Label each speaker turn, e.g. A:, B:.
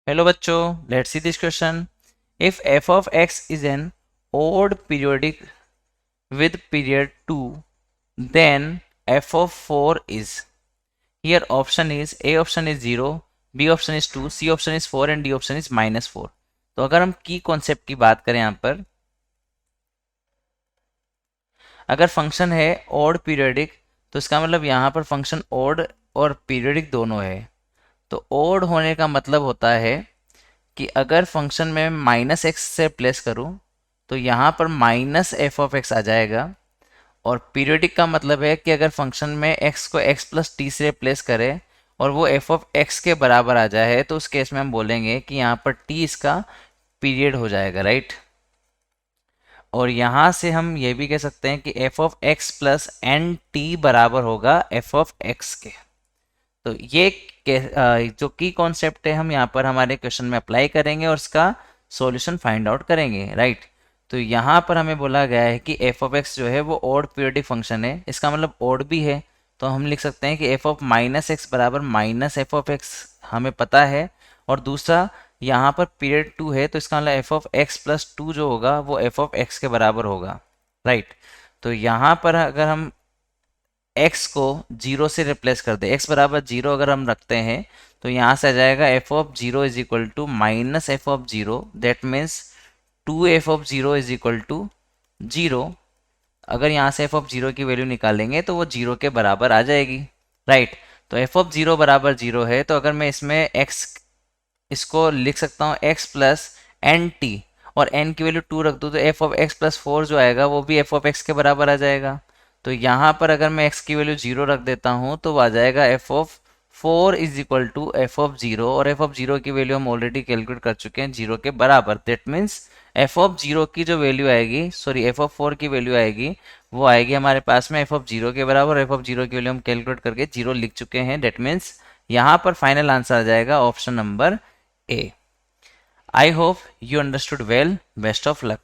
A: Hello बच्चों, let's see this question. If f of x is an odd periodic with period 2, then f of 4 is. Here option is A option is 0, B option is 2, C option is 4 and D option is -4. तो अगर हम की concept की बात करें यहाँ पर, अगर फंक्शन है ऑड पीरियोडिक, तो इसका मतलब यहाँ पर फंक्शन ऑड और पीरियोडिक दोनों है. तो ऑड होने का मतलब होता है कि अगर फंक्शन में -x से रिप्लेस करूं तो यहाँ पर -f(x) आ जाएगा. और पीरियोडिक का मतलब है कि अगर फंक्शन में x को x प्लस टी से रिप्लेस करें और वो f(x) के बराबर आ जाए तो उस केस में हम बोलेंगे कि यहाँ पर t इसका पीरियड हो जाएगा, राइट. और यहाँ से हम ये भी कह सकते हैं कि f(x) प्लस एन टी बराबर होगा f(x) के. तो ये जो की कॉन्सेप्ट है हम यहाँ पर हमारे क्वेश्चन में अप्लाई करेंगे और इसका सॉल्यूशन फाइंड आउट करेंगे, राइट. तो यहाँ पर हमें बोला गया है कि f(x) जो है वो ऑड पीरियोडिक फंक्शन है, इसका मतलब ऑड भी है. तो हम लिख सकते हैं कि f(-x) बराबर -f(x) हमें पता है. और दूसरा यहाँ पर पीरियड 2 है तो इसका मतलब f(x) प्लस 2 जो होगा वो f(x) के बराबर होगा, राइट. तो यहाँ पर अगर हम x को 0 से रिप्लेस कर दे, x बराबर 0 अगर हम रखते हैं तो यहाँ से आ जाएगा f(0) is equal to -f(0), that means 2f(0) is equal to 0. अगर यहाँ से f(0) की वैल्यू निकालेंगे तो वो 0 के बराबर आ जाएगी, राइट. तो f(0) बराबर 0 है तो अगर मैं इसमें x इसको लिख सकता हूँ x प्लस एन टी और n की वैल्यू 2 रख दूँ तो f(x) प्लस 4 जो आएगा वो भी f(x) के बराबर आ जाएगा. तो यहाँ पर अगर मैं x की वैल्यू 0 रख देता हूँ तो आ जाएगा f(4) is equal to f(0), और f(0) की वैल्यू हम ऑलरेडी कैलकुलेट कर चुके हैं 0 के बराबर. दैट मीन्स f(0) की जो वैल्यू आएगी, सॉरी f(4) की वैल्यू आएगी, वो आएगी हमारे पास में f(0) के बराबर. f(0) की वैल्यू हम कैलकुलेट करके 0 लिख चुके हैं. दैट मीन्स यहाँ पर फाइनल आंसर आ जाएगा option number A. I hope you understood well. Best of luck.